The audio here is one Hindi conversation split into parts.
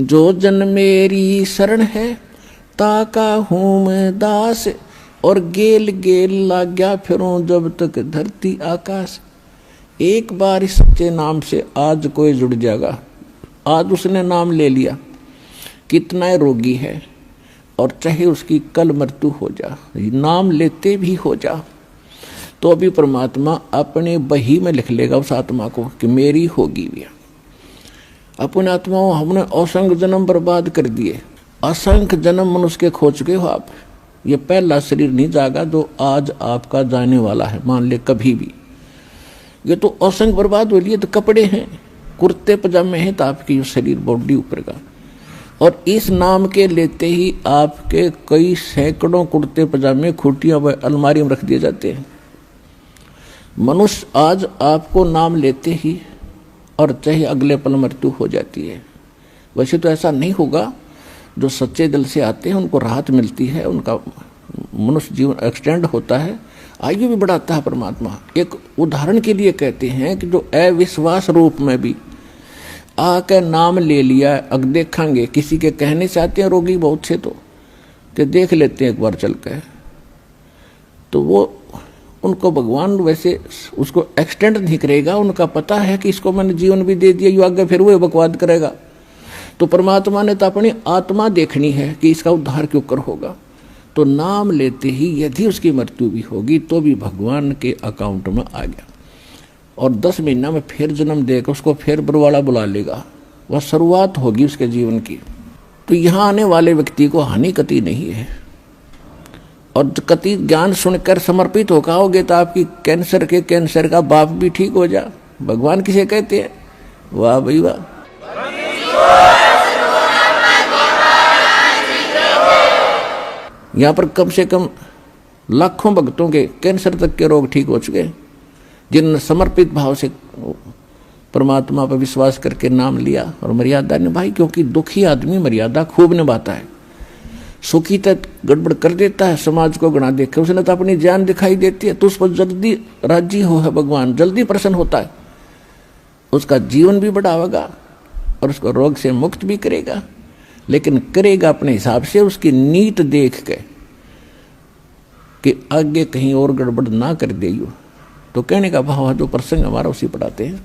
जो जन मेरी शरण है ताका हूँ मैं दास, और गेल गेल लाग्या फिरूं जब तक धरती आकाश। एक बार इस सच्चे नाम से आज कोई जुड़ जाएगा। आज उसने नाम ले लिया, कितना रोगी है, और चाहे उसकी कल मृत्यु हो जा, नाम लेते भी हो जा, तो अभी परमात्मा अपने बही में लिख लेगा उस आत्मा को कि मेरी होगी भी। अपने आत्माओं हमने असंख्य जन्म बर्बाद कर दिए, असंख्य जन्म मनुष्य के खो चुके हो आप। ये पहला शरीर नहीं जागा जो आज आपका जाने वाला है, मान ले कभी भी। ये तो असंख्य बर्बाद हो लिए, तो कपड़े हैं, कुर्ते पजामे हैं, तो आपकी शरीर बॉडी ऊपर का। और इस नाम के लेते ही आपके कई सैकड़ों कुर्ते पजामे खूटियां व अलमारी में रख दिए जाते हैं। मनुष्य आज आपको नाम लेते ही, और चाहे अगले पल मृत्यु हो जाती है। वैसे तो ऐसा नहीं होगा, जो सच्चे दिल से आते हैं उनको राहत मिलती है, उनका मनुष्य जीवन एक्सटेंड होता है, आयु भी बढ़ाता है परमात्मा। एक उदाहरण के लिए कहते हैं कि जो अविश्वास रूप में भी आके नाम ले लिया, अब देखेंगे किसी के कहने से आते हैं रोगी बहुत से, तो कि देख लेते हैं एक बार चल के, तो वो उनको भगवान वैसे उसको एक्सटेंड नहीं करेगा। उनका पता है कि इसको मैंने जीवन भी दे दिया, यू आगे फिर वो बकवाद करेगा। तो परमात्मा ने तो अपनी आत्मा देखनी है कि इसका उद्धार क्यों कर होगा। तो नाम लेते ही यदि उसकी मृत्यु भी होगी तो भी भगवान के अकाउंट में आ गया, और 10 महीना में फिर जन्म देकर उसको फिर बरवाला बुला लेगा। वह शुरुआत होगी उसके जीवन की। तो यहाँ आने वाले व्यक्ति को हानि कति नहीं है, और कति ज्ञान सुनकर समर्पित होकर आओगे तो आपकी कैंसर का बाप भी ठीक हो जा। भगवान किसे कहते हैं? वाह भाई वाह। यहाँ पर कम से कम लाखों भक्तों के कैंसर तक के रोग ठीक हो चुके, जिन्होंने समर्पित भाव से परमात्मा पर विश्वास करके नाम लिया और मर्यादा निभाई। क्योंकि दुखी आदमी मर्यादा खूब निभाता है, सुखी तक गड़बड़ कर देता है, समाज को गणा देखे, उसने तो अपनी जान दिखाई देती है, तो उस पर जल्दी राजी हो है भगवान, जल्दी प्रसन्न होता है, उसका जीवन भी बढ़ावेगा और उसको रोग से मुक्त भी करेगा। लेकिन करेगा अपने हिसाब से, उसकी नीत देख के कि आगे कहीं और गड़बड़ ना कर देयो। तो कहने का भाव है, जो प्रसंग हमारा उसी पढ़ाते हैं।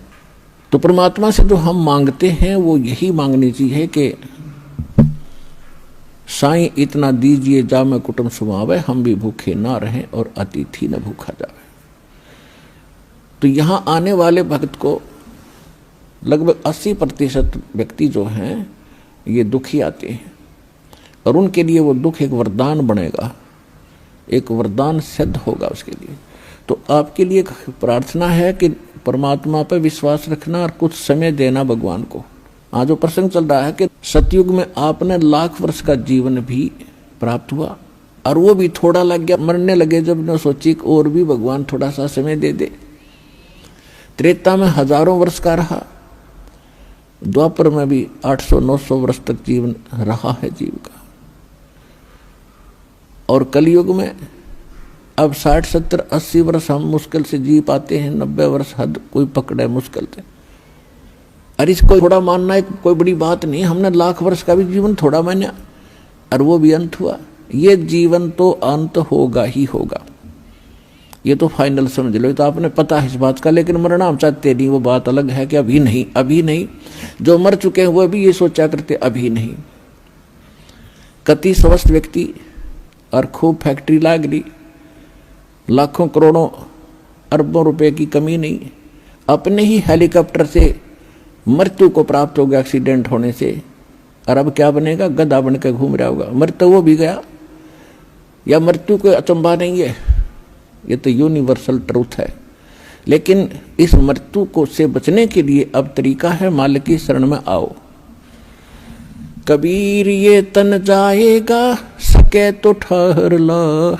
तो परमात्मा से जो हम मांगते हैं वो यही मांगनी चाहिए कि साईं इतना दीजिए जा मैं कुटुंब सुमावे, हम भी भूखे ना रहें और अतिथि न भूखा जावे। तो यहाँ आने वाले भक्त को लगभग 80% व्यक्ति जो हैं ये दुखी आते हैं, और उनके लिए वो दुख एक वरदान बनेगा, एक वरदान सिद्ध होगा उसके लिए। तो आपके लिए प्रार्थना है कि परमात्मा पर विश्वास रखना और कुछ समय देना भगवान को। आज जो प्रसंग चल रहा है कि सतयुग में आपने लाख वर्ष का जीवन भी प्राप्त हुआ, और वो भी थोड़ा लग गया, मरने लगे जब न सोची और भी भगवान थोड़ा सा समय दे दे। त्रेता में हजारों वर्ष का रहा, द्वापर में भी 800-900 वर्ष तक जीवन रहा है जीव का, और कलयुग में अब 60-70-80 वर्ष हम मुश्किल से जी पाते हैं, 90 वर्ष हद कोई पकड़े मुश्किल से। अरे इसको थोड़ा मानना है कोई बड़ी बात नहीं, हमने लाख वर्ष का भी जीवन थोड़ा माना और वो भी अंत हुआ। ये जीवन तो अंत होगा ही होगा, ये तो फाइनल समझ लो, तो आपने पता है इस बात का। लेकिन मरना हम चाहते नहीं, वो बात अलग है कि अभी नहीं, अभी नहीं। जो मर चुके हैं वो भी ये सोचा करते अभी नहीं। कति स्वस्थ व्यक्ति और खूब फैक्ट्री लाग रही, लाखों करोड़ों अरबों रुपए की कमी नहीं, अपने ही हेलीकॉप्टर से मृत्यु को प्राप्त हो गया एक्सीडेंट होने से, और अब क्या बनेगा? गधा बन के घूम रहा होगा। मृत्यु वो भी गया, या मृत्यु कोई अचंभा नहीं है, ये तो यूनिवर्सल ट्रूथ है। लेकिन इस मृत्यु को से बचने के लिए अब तरीका है, मालिक की शरण में आओ। कबीर ये तन जाएगा, सके तो ठहर ला,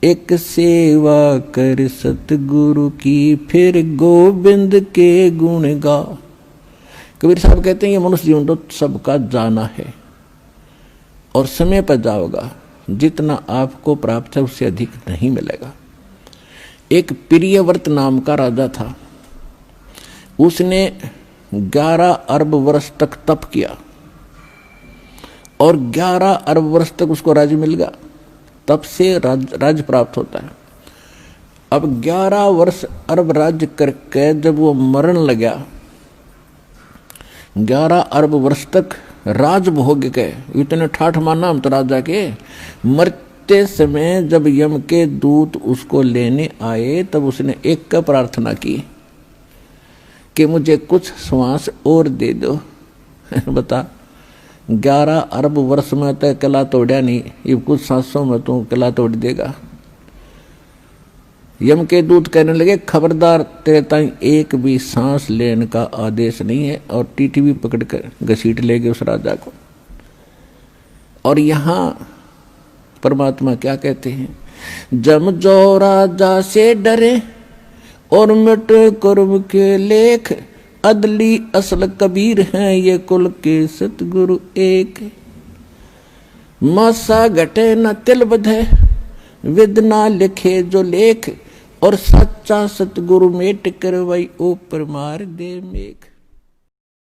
एक सेवा कर सतगुरु की, फिर गोविंद के गुण गा। कबीर साहब कहते हैं ये मनुष्य जीवन तो सबका जाना है, और समय पर जाओगा, जितना आपको प्राप्त है उससे अधिक नहीं मिलेगा। एक प्रियव्रत नाम का राजा था, उसने 11 अरब वर्ष तक तप किया और 11 अरब वर्ष तक उसको राज्य मिल गया। तप से राज्य प्राप्त होता है। अब 11 वर्ष अरब राज्य करके जब वो मरण लगा, 11 अरब वर्ष तक राज भोग के इतने ठाठ माना हम तो राजा के। मरते समय जब यम के दूत उसको लेने आए तब उसने एक का प्रार्थना की कि मुझे कुछ श्वास और दे दो। बता 11 अरब वर्ष में तो कला तोड़ा नहीं, ये कुछ सांसों में तो कला तोड़ देगा। यम के दूत कहने लगे खबरदार, तेरे ताई एक भी सांस लेने का आदेश नहीं है, और टीटी भी पकड़ कर घसीट ले गए उस राजा को। और यहाँ परमात्मा क्या कहते हैं, जम जो राजा से डरे और मिट कर्म के लेख, अदली असल कबीर हैं ये कुल के सतगुरु एक। मासा घटे न तिल बधे, विद ना लिखे जो लेख, और सच्चा सतगुरु मेट करवाई ऊपर मार दे मेघ।